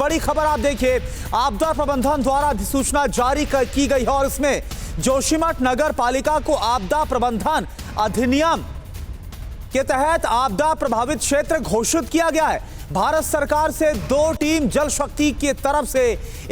बड़ी खबर आप देखिए, आपदा प्रबंधन द्वारा अधिसूचना जारी की गई है और इसमें जोशीमठ नगर पालिका को आपदा प्रबंधन अधिनियम के तहत आपदा प्रभावित क्षेत्र घोषित किया गया है। भारत सरकार से 2 टीम जल शक्ति की तरफ से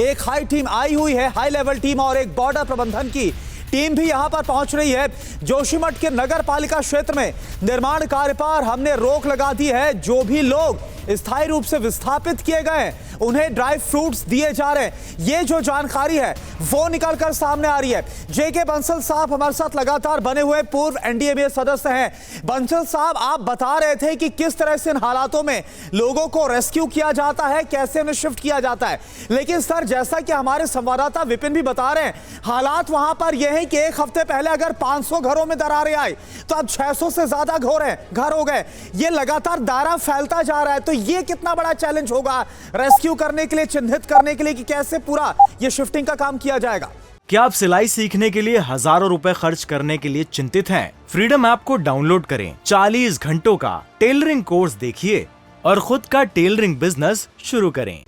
एक हाई टीम आई हुई है, हाई लेवल टीम, और एक बॉर्डर प्रबंधन की टीम भी यहां पर पहुंच रही है। जोशीमठ के नगर पालिका क्षेत्र में निर्माण कार्य पर हमने रोक लगा दी है। जो भी लोग स्थायी रूप से विस्थापित किए गए उन्हें ड्राई फ्रूट्स दिए जा रहे हैं। ये जो जानकारी है वो निकलकर सामने आ रही है। जेके बंसल साहब हमारे साथ लगातार बने हुए पूर्व एनडीएमए सदस्य हैं। बंसल साहब, आप बता रहे थे कि किस तरह से इन हालातों में लोगों को रेस्क्यू किया जाता है, कैसे उन्हें शिफ्ट किया जाता है, लेकिन सर जैसा कि हमारे संवाददाता विपिन भी बता रहे हैं, हालात वहां पर यह है कि एक हफ्ते पहले अगर 500 घरों में दरारें आई तो अब 600 से ज्यादा घर हो गए। ये लगातार दायरा फैलता जा रहा है, तो ये कितना बड़ा चैलेंज होगा रेस्क्यू करने के लिए, चिन्हित करने के लिए कि कैसे पूरा ये शिफ्टिंग का काम किया जाएगा। क्या आप सिलाई सीखने के लिए हजारों रुपए खर्च करने के लिए चिंतित हैं? फ्रीडम ऐप को डाउनलोड करें, 40 घंटों का टेलरिंग कोर्स देखिए और खुद का टेलरिंग बिजनेस शुरू करें।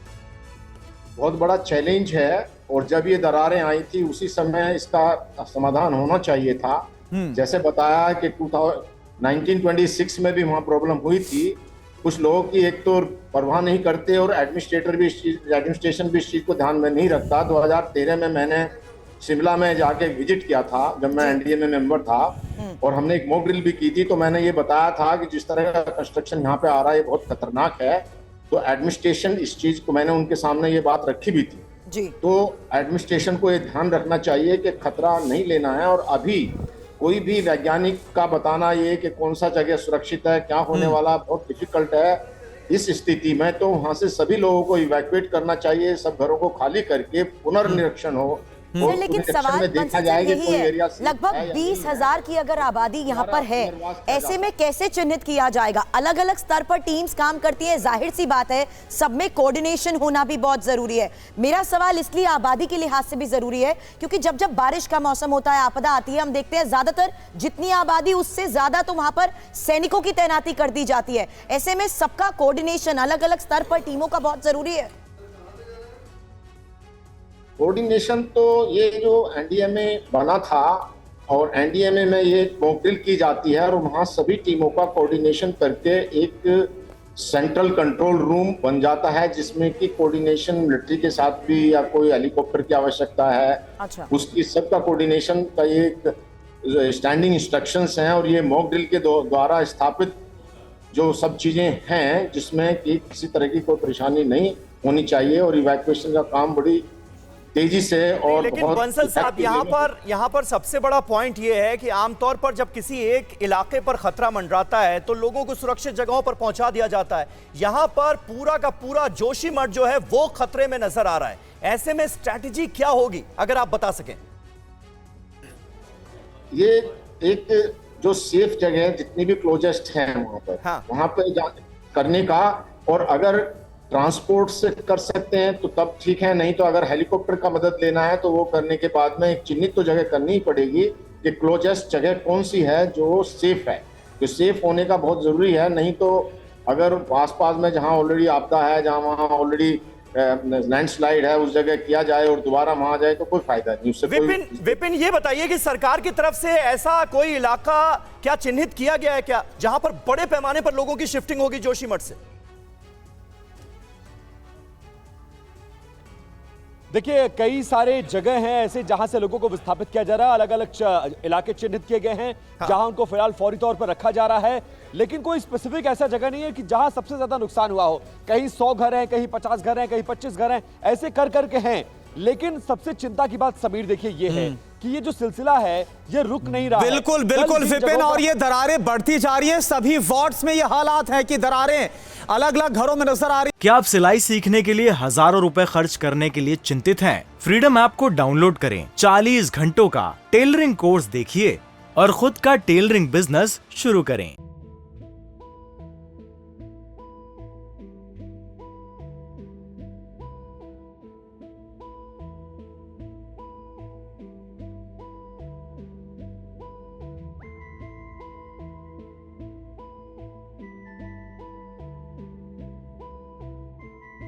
बहुत बड़ा चैलेंज है और जब ये दरारें आई थी उसी समय इसका समाधान होना चाहिए था। जैसे बताया कि 1926 में भी वहाँ प्रॉब्लम हुई थी। कुछ लोगों की एक तो परवाह नहीं करते और एडमिनिस्ट्रेशन भी इस चीज़ को ध्यान में नहीं रखता। 2013 में मैंने शिमला में जाके विजिट किया था जब मैं एनडीएमए मेंबर था, और हमने एक मॉक ड्रिल भी की थी। तो मैंने ये बताया था कि जिस तरह का कंस्ट्रक्शन यहाँ पे आ रहा है ये बहुत खतरनाक है। तो एडमिनिस्ट्रेशन इस चीज़ को, मैंने उनके सामने ये बात रखी भी थी जी। तो एडमिनिस्ट्रेशन को ये ध्यान रखना चाहिए कि खतरा नहीं लेना है। और अभी कोई भी वैज्ञानिक का बताना ये कि कौन सा जगह सुरक्षित है, क्या होने वाला, बहुत डिफिकल्ट है। इस स्थिति में तो वहां से सभी लोगों को इवैक्यूएट करना चाहिए, सब घरों को खाली करके पुनर्निरीक्षण हो। लेकिन सवाल देखा जाए यही है, लगभग 20,000 की अगर आबादी यहाँ पर है, ऐसे में कैसे चिन्हित किया जाएगा? अलग अलग स्तर पर टीम्स काम करती है, जाहिर सी बात है सब में कोऑर्डिनेशन होना भी बहुत जरूरी है। मेरा सवाल इसलिए आबादी के लिहाज से भी जरूरी है क्योंकि जब जब बारिश का मौसम होता है, आपदा आती है, हम देखते हैं ज्यादातर जितनी आबादी उससे ज्यादा तो वहां पर सैनिकों की तैनाती कर दी जाती है। ऐसे में सबका कोऑर्डिनेशन अलग अलग स्तर पर टीमों का बहुत जरूरी है। कोऑर्डिनेशन तो ये जो एनडीएमए बना था और एनडीएमए में ये मॉक ड्रिल की जाती है और वहाँ सभी टीमों का कोऑर्डिनेशन करके एक सेंट्रल कंट्रोल रूम बन जाता है जिसमें कि कोऑर्डिनेशन मिलिट्री के साथ भी या कोई हेलीकॉप्टर की आवश्यकता है। अच्छा। उसकी सबका कोऑर्डिनेशन का एक स्टैंडिंग इंस्ट्रक्शंस हैं और ये मॉक ड्रिल के द्वारा स्थापित जो सब चीज़ें हैं जिसमें कि किसी तरह की कोई परेशानी नहीं होनी चाहिए और इवैक्यूएशन का काम बड़ी तेजी से और लेकिन बंसल साहब यहाँ पर सबसे बड़ा पॉइंट ये है कि आमतौर पर जब किसी एक इलाके पर खतरा मंडराता है तो लोगों को सुरक्षित जगहों पर पहुंचा दिया जाता है। यहाँ पर पूरा का पूरा जोशीमठ जो है वो खतरे में नजर आ रहा है। ऐसे में स्ट्रैटेजी क्या होगी अगर आप बता सकें? ये एक जो सेफ जगह जितनी भी क्लोजेस्ट है वहां पर, हाँ। वहां पर करने का, और अगर ट्रांसपोर्ट से कर सकते हैं तो तब ठीक है, नहीं तो अगर हेलीकॉप्टर का मदद लेना है तो वो करने के बाद में एक चिन्हित तो जगह करनी ही पड़ेगी कि क्लोजेस्ट जगह कौन सी है जो सेफ है। तो सेफ होने का बहुत जरूरी है, नहीं तो अगर आसपास में जहां ऑलरेडी आपदा है, जहां वहां ऑलरेडी लैंडस्लाइड है, उस जगह किया जाए और दोबारा वहां जाए तो कोई फायदा नहीं उससे। विपिन ये बताइए कि सरकार की तरफ से ऐसा कोई इलाका क्या चिन्हित किया गया है क्या जहां पर बड़े पैमाने पर लोगों की शिफ्टिंग होगी जोशीमठ से? देखिए, कई सारे जगह हैं ऐसे जहां से लोगों को विस्थापित किया जा रहा है। अलग अलग इलाके चिन्हित किए गए हैं जहां उनको फिलहाल फौरी तौर पर रखा जा रहा है, लेकिन कोई स्पेसिफिक ऐसा जगह नहीं है कि जहां सबसे ज्यादा नुकसान हुआ हो। कहीं 100 घर हैं, कहीं 50 घर हैं, कहीं 25 घर हैं, ऐसे कर करके हैं। लेकिन सबसे चिंता की बात समीर देखिए ये है कि ये जो सिलसिला है ये रुक नहीं रहा। बिल्कुल बिल्कुल विपिन, और ये दरारें बढ़ती जा रही है। सभी वार्ड्स में ये हालात है कि दरारें अलग अलग घरों में नजर आ रही। क्या आप सिलाई सीखने के लिए हजारों रुपए खर्च करने के लिए चिंतित हैं? फ्रीडम ऐप को डाउनलोड करें, 40 घंटों का टेलरिंग कोर्स देखिए और खुद का टेलरिंग बिजनेस शुरू करें।